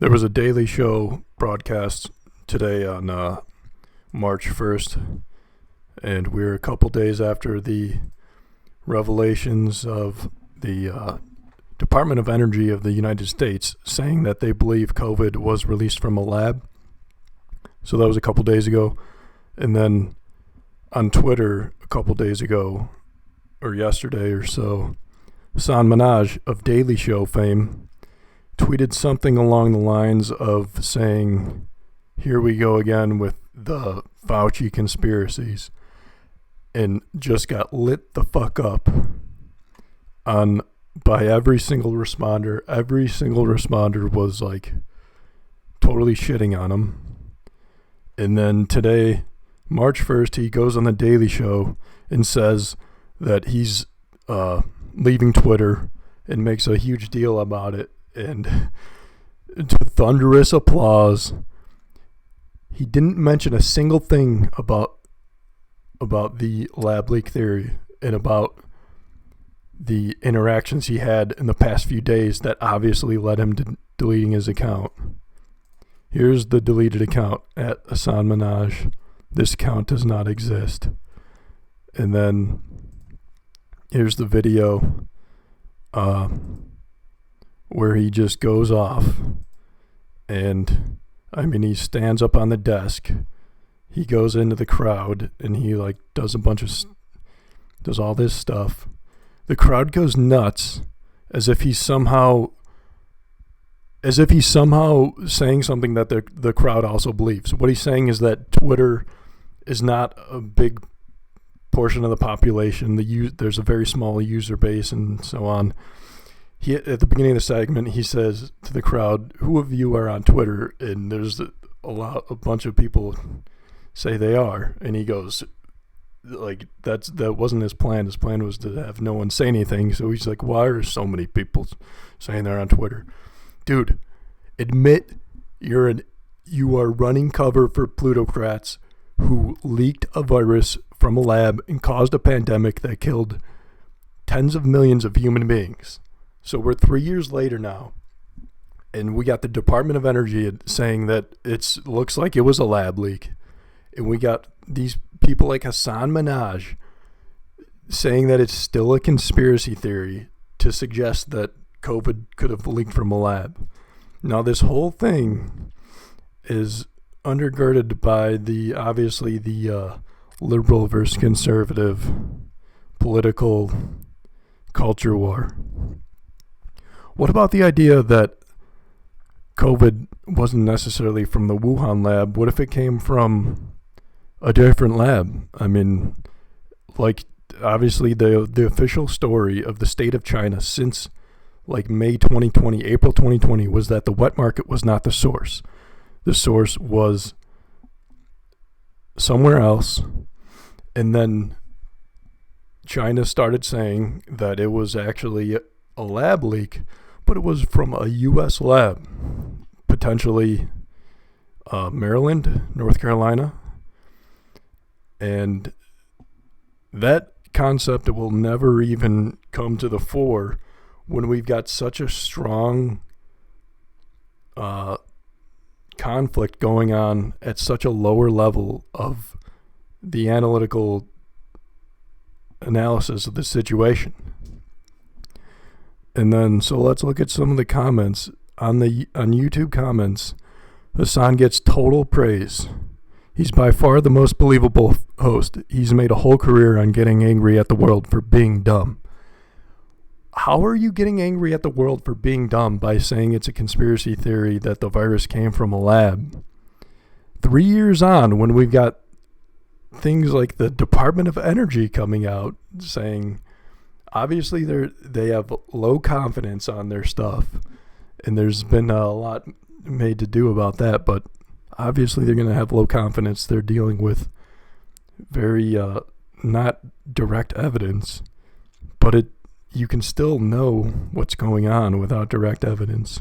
There was a Daily Show broadcast today on March 1st, and we're a couple days after the revelations of the Department of Energy of the United States saying that they believe COVID was released from a lab. So that was a couple days ago. And then on Twitter a couple days ago, or yesterday or so, Hasan Minaj of Daily Show fame tweeted something along the lines of saying, "Here we go again with the Fauci conspiracies," and just got lit the fuck up on by every single responder. Every single responder was like totally shitting on him. And then today, March 1st, he goes on the Daily Show and says that he's leaving Twitter and makes a huge deal about it. And to thunderous applause, he didn't mention a single thing about the lab leak theory and about the interactions he had in the past few days that obviously led him to deleting his account. Here's the deleted account at Hasan Minaj. This account does not exist. And then here's the video where he just goes off. And I mean, he stands up on the desk. He goes into the crowd and he like does does all this stuff. The crowd goes nuts as if he's somehow saying something that the crowd also believes. What he's saying is that Twitter is not a big portion of the population. There's a very small user base and so on. At the beginning of the segment, he says to the crowd, "Who of you are on Twitter?" And there's a bunch of people say they are. And he goes, like, that wasn't his plan. His plan was to have no one say anything. So he's like, "Why are so many people saying they're on Twitter?" Dude, admit you are running cover for plutocrats who leaked a virus from a lab and caused a pandemic that killed tens of millions of human beings. So we're 3 years later now, and we got the Department of Energy saying that it looks like it was a lab leak. And we got these people like Hasan Minaj saying that it's still a conspiracy theory to suggest that COVID could have leaked from a lab. Now this whole thing is undergirded by obviously the liberal versus conservative political culture war. What about the idea that COVID wasn't necessarily from the Wuhan lab? What if it came from a different lab? I mean, like, obviously the official story of the state of China since like May 2020, April 2020 was that the wet market was not the source. The source was somewhere else. And then China started saying that it was actually a lab leak, but it was from a U.S. lab, potentially Maryland, North Carolina. And that concept will never even come to the fore when we've got such a strong conflict going on at such a lower level of the analytical analysis of the situation. And then, so let's look at some of the comments. On YouTube comments, Hasan gets total praise. He's by far the most believable host. He's made a whole career on getting angry at the world for being dumb. How are you getting angry at the world for being dumb by saying it's a conspiracy theory that the virus came from a lab? 3 years on, when we've got things like the Department of Energy coming out saying, obviously they have low confidence on their stuff, and there's been a lot made to do about that, but obviously they're going to have low confidence. They're dealing with very not direct evidence, but you can still know what's going on without direct evidence.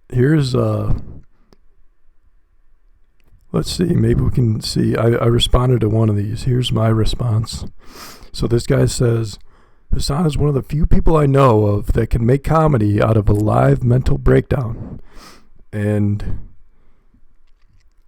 Here's let's see, maybe we can see. I responded to one of these. Here's my response. So this guy says, Hasan is one of the few people I know of that can make comedy out of a live mental breakdown. And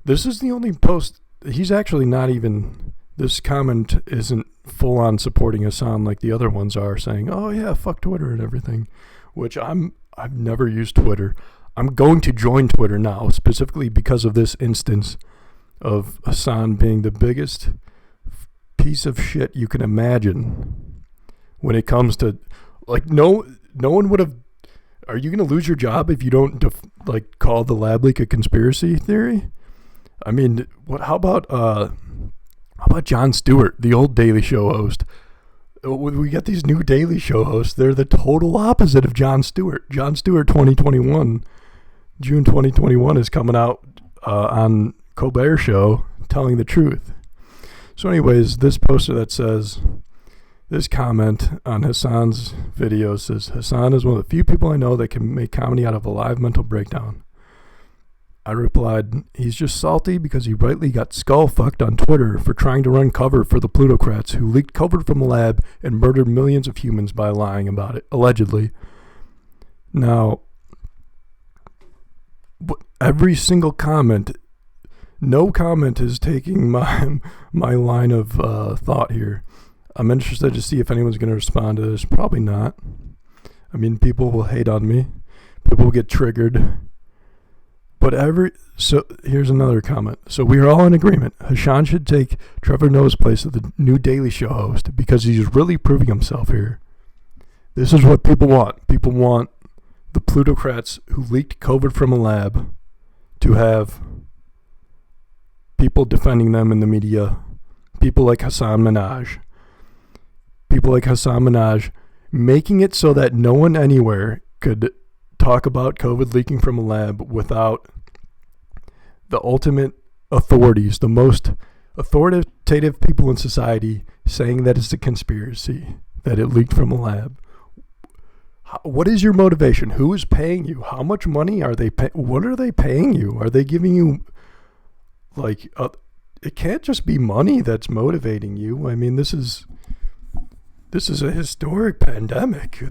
this is the only post. He's actually not even, this comment isn't full on supporting Hasan like the other ones are, saying, oh yeah, fuck Twitter and everything, which I've never used Twitter. I'm going to join Twitter now, specifically because of this instance of Hasan being the biggest piece of shit you can imagine when it comes to, like, no one would have. Are you going to lose your job if you don't call the lab leak a conspiracy theory? I mean, how about Jon Stewart, the old Daily Show host? We got these new Daily Show hosts. They're the total opposite of Jon Stewart. Jon Stewart 2021, June 2021 is coming out on Colbert Show telling the truth. So anyways, this poster that says, this comment on Hasan's video says, Hasan is one of the few people I know that can make comedy out of a live mental breakdown. I replied, he's just salty because he rightly got skull-fucked on Twitter for trying to run cover for the plutocrats who leaked COVID from a lab and murdered millions of humans by lying about it, allegedly. Now, every single comment, no comment is taking my line of thought here. I'm interested to see if anyone's going to respond to this. Probably not. I mean, people will hate on me. People will get triggered. But so here's another comment. So we are all in agreement. Hasan should take Trevor Noah's place as the new Daily Show host because he's really proving himself here. This is what people want. People want the plutocrats who leaked COVID from a lab to have people defending them in the media. People like Hasan Minaj. People like Hasan Minaj making it so that no one anywhere could talk about COVID leaking from a lab without the ultimate authorities, the most authoritative people in society saying that it's a conspiracy, that it leaked from a lab. What is your motivation? Who is paying you? How much money are they what are they paying you? Are they giving you, it can't just be money that's motivating you. I mean, this is a historic pandemic.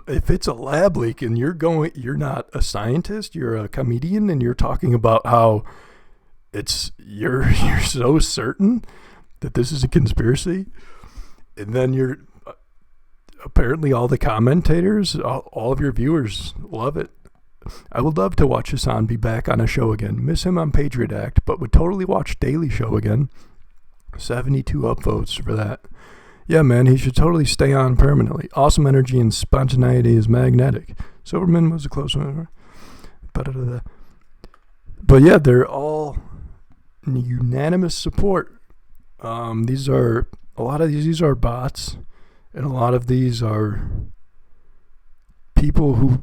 If it's a lab leak and you're not a scientist, you're a comedian, and you're talking about how you're so certain that this is a conspiracy, and then you're apparently all the commentators, all of your viewers love it. I would love to watch Hasan be back on a show again. Miss him on Patriot Act, but would totally watch Daily Show again. 72 upvotes for that. Yeah, man, he should totally stay on permanently. Awesome energy and spontaneity is magnetic. Silverman was a close one. But yeah, they're all unanimous support. These are bots, and a lot of these are people who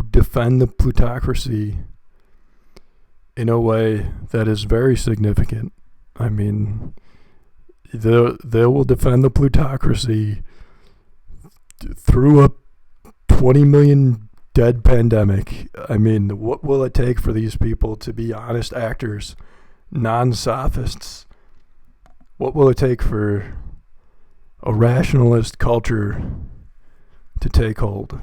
defend the plutocracy in a way that is very significant. I mean, they will defend the plutocracy through a 20 million dead pandemic. I mean, what will it take for these people to be honest actors, non-sophists? What will it take for a rationalist culture to take hold?